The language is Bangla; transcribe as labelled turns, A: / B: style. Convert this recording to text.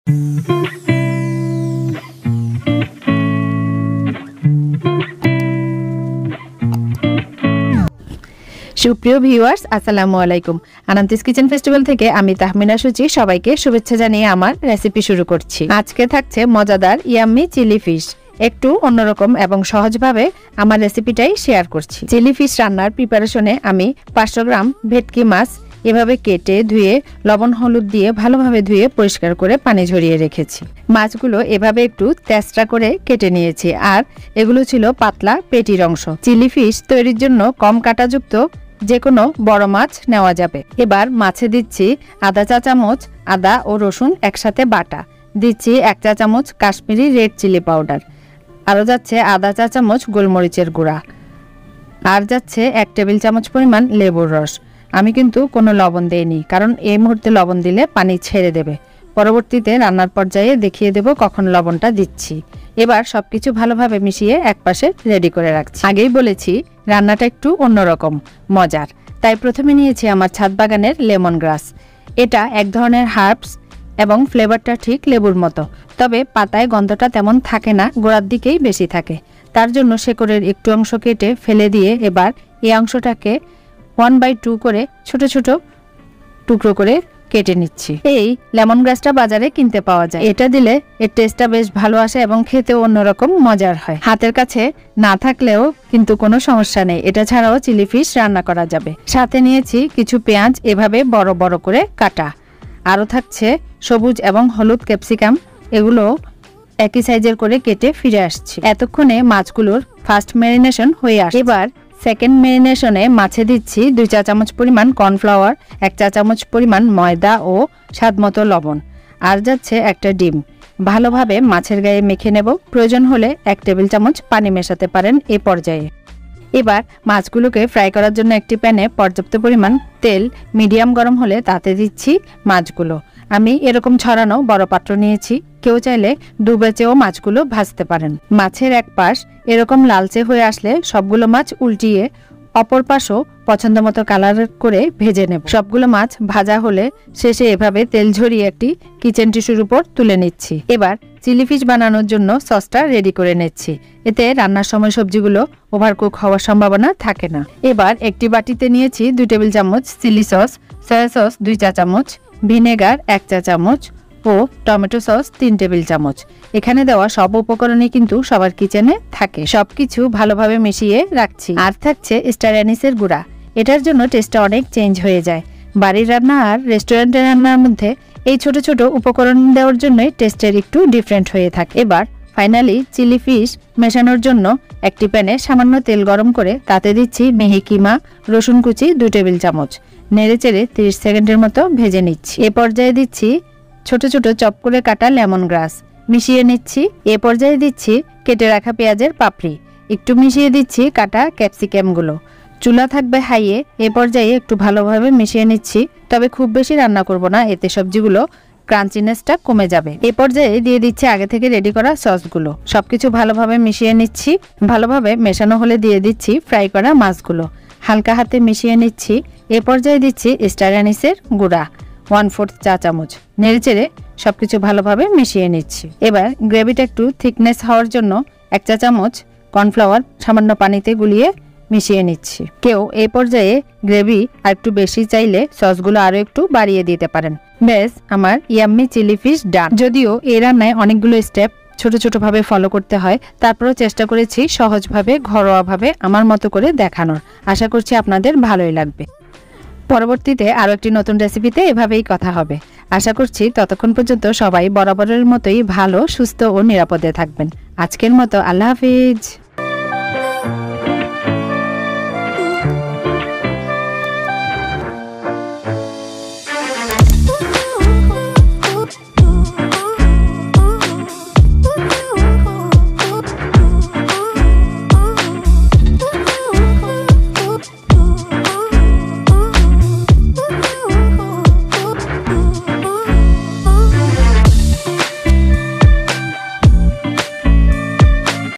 A: সুপ্রিয় ভিউয়ার্স, আসসালামু আলাইকুম। আনান্তিস কিচেন ফেস্টিভ্যাল থেকে আমি তাহমিনা সুচি সবাইকে শুভেচ্ছা জানিয়ে আমার রেসিপি শুরু করছি। আজকে থাকছে মজাদার ইয়াম্মি চিলি ফিশ। একটু অন্যরকম এবং সহজভাবে আমার রেসিপিটাই শেয়ার করছি। চিলি ফিশ রান্নার প্রিপারেশনে আমি 500 গ্রাম ভেটকি মাছ এভাবে কেটে ধুয়ে লবণ হলুদ দিয়ে ভালোভাবে ধুয়ে পরিষ্কার করে পানি ঝরিয়ে রেখেছি। মাছগুলো এভাবে একটু তেস্তা করে কেটে নিয়েছি, আর এগুলো ছিল পাতলা পেটির অংশ। চিলি ফিশ তৈরির জন্য কম কাঁটাযুক্ত যে কোনো বড় মাছ নেওয়া যাবে। এবার মাছে দিচ্ছি আধা চা চামচ আদা ও রসুন একসাথে বাটা, দিচ্ছি 1 চা চামচ কাশ্মীরি রেড চিলি পাউডার, আরও যাচ্ছে আধা চা চামচ গোলমরিচের গুঁড়া, আর যাচ্ছে 1 টেবিল চামচ পরিমাণ লেবুর রস। আমি কিন্তু কোনো লবণ দেইনি, কারণ এই মুহূর্তে লবণ দিলে পানি ছেড়ে দেবে। পরবর্তীতে রান্নার পর্যায়ে দেখিয়ে দেব কখন লবণটা দিচ্ছি। এবার সবকিছু ভালোভাবে মিশিয়ে একপাশে রেডি করে রাখছি। আগেই বলেছি রান্নাটা একটু অন্যরকম মজার, তাই প্রথমে নিয়েছি আমার ছাদ বাগানের লেমন গ্রাস। এটা এক ধরনের হার্বস এবং ফ্লেভারটা ঠিক লেবুর মতো, তবে পাতায় গন্ধটা তেমন থাকে না, গোড়ার দিকেই বেশি থাকে। তার জন্য শেকড়ের একটু অংশ কেটে ফেলে দিয়ে এবার এই অংশটাকে 1/2 করে ছোট ছোট টুকরো করে কেটে নিচ্ছি। এই লেমন গ্রাসটা বাজারে কিনতে পাওয়া যায়। এটা দিলে এর টেস্টটা বেশ ভালো আসে এবং খেতেও অন্যরকম মজার হয়। হাতের কাছে না থাকলেও কিন্তু কোনো সমস্যা নেই, এটা ছাড়াও চিলি ফিশ রান্না করা যাবে। সাথে নিয়েছি কিছু পেঁয়াজ এভাবে বড় বড় করে কাটা, আরও থাকছে সবুজ এবং হলুদ ক্যাপসিকাম, এগুলো একই সাইজের করে কেটে ফিরে আসছি। এতক্ষণে মাছগুলোর ফার্স্ট ম্যারিনেশন হয়ে আসে। এবার সেকেন্ড ম্যারিনেশনে মাছে দিচ্ছি 2 চা চামচ পরিমাণ কর্নফ্লাওয়ার, 1 চা চামচ পরিমাণ ময়দা ও স্বাদমতো লবণ, আর যাচ্ছে একটা ডিম। ভালোভাবে মাছের গায়ে মেখে নেব। প্রয়োজন হলে 1 টেবিল চামচ পানি মেশাতে পারেন এ পর্যায়ে। এবার মাছগুলোকে ফ্রাই করার জন্য একটি প্যানে পর্যাপ্ত পরিমাণ তেল মিডিয়াম গরম হলে তাতে দিচ্ছি মাছগুলো। আমি এরকম ছড়ানো বড় পাত্র নিয়েছি, কেউ চাইলে ডুবেচেও মাছগুলো ভাজতে পারেন। মাছের এক পাশ এরকম লালচে হয়ে আসলে সবগুলো মাছ উল্টিয়ে অপর পাশও পছন্দ মতো কালার করে ভেজে নেব। সবগুলো মাছ ভাজা হলে শেষে এভাবে তেল ঝরিয়ে একটি কিচেন টিস্যুর উপর তুলে নিচ্ছি। এবার চিলি ফিশ বানানোর জন্য সসটা রেডি করে নিচ্ছি, এতে রান্নার সময় সবজিগুলো ওভারকুক হওয়ার সম্ভাবনা থাকে না। এবার একটি বাটিতে নিয়েছি 2 টেবিল চামচ চিলি সস, সয়া সস 2 চা চামচ, ভিনেগার 1 চা চামচ ও টমেটো সস 3 টেবিল চামচ। এখানে দেওয়া সব উপকরণই কিন্তু সবার কিচেনে থাকে। সবকিছু ভালোভাবে মিশিয়ে রাখছি। আর থাকছে স্টার অ্যানিসের গুঁড়া, এটার জন্য টেস্টটা অনেক চেঞ্জ হয়ে যায়। বাড়ির রান্না আর রেস্টুরেন্টের রান্নার মধ্যে এই ছোট ছোট উপকরণ দেওয়ার জন্যই টেস্টের একটু ডিফারেন্ট হয়ে থাকে। এবার ফাইনালি চিলি ফিশ মেশানোর জন্য একটি প্যানে সামান্য তেল গরম করে তাতে দিচ্ছি মিহি কিমা রসুন কুচি 2 টেবিল চামচ, নেড়েচেড়ে 30 সেকেন্ডের মতো ভেজে নিচ্ছি। এ পর্যায়ে দিচ্ছি ছোট ছোট চপ করে কাটা লেমন গ্রাস, মিশিয়ে নিচ্ছি। এ পর্যায়ে দিচ্ছি কেটে রাখা পেঁয়াজের পাপড়ি, একটু মিশিয়ে দিচ্ছি কাটা ক্যাপসিকামগুলো। চুলা থাকবে হাইয়ে। এ পর্যায়ে একটু ভালোভাবে মিশিয়ে নিচ্ছি, তবে খুব বেশি রান্না করব না, এতে সবজিগুলো ক্রাঞ্চিনেসটা কমে যাবে। এ পর্যায়ে দিয়ে দিচ্ছি আগে থেকে রেডি করা সসগুলো। সবকিছু ভালোভাবে মিশিয়ে নিচ্ছি। ভালোভাবে মেশানো হলে দিয়ে দিচ্ছি ফ্রাই করা মাছগুলো, হালকা হাতে মিশিয়ে নিচ্ছি। এ পর্যায়ে দিচ্ছি স্টার অ্যানিসের গুঁড়া 1/4 চা চামচ, নেড়েচেড়ে সবকিছু ভালোভাবে মিশিয়ে নিচ্ছি। এবার গ্রেভিটা একটু থিকনেস হওয়ার জন্য 1 চা চামচ কর্নফ্লাওয়ার সামান্য পানিতে গুলিয়ে মিশিয়ে নিচ্ছি। কেউ এই পর্যায়ে গ্রেভি আর একটু বেশি চাইলে সসগুলো আরো একটু বাড়িয়ে দিতে পারেন। বেশ, আমার ইয়াম্মি চিলি ফিশ ডান। যদিও এই রান্নায় অনেকগুলো স্টেপ ছোট ছোট ভাবে ফলো করতে হয়, তারপরেও চেষ্টা করেছি সহজভাবে ঘরোয়াভাবে আমার মতো করে দেখানোর। আশা করছি আপনাদের ভালোই লাগবে। পরবর্তীতে আরো একটি নতুন রেসিপিতে এভাবেই কথা হবে। আশা করছি ততক্ষণ পর্যন্ত সবাই বরাবরের মতোই ভালো, সুস্থ ও নিরাপদে থাকবেন। আজকের মতো আল্লাহ হাফিজ।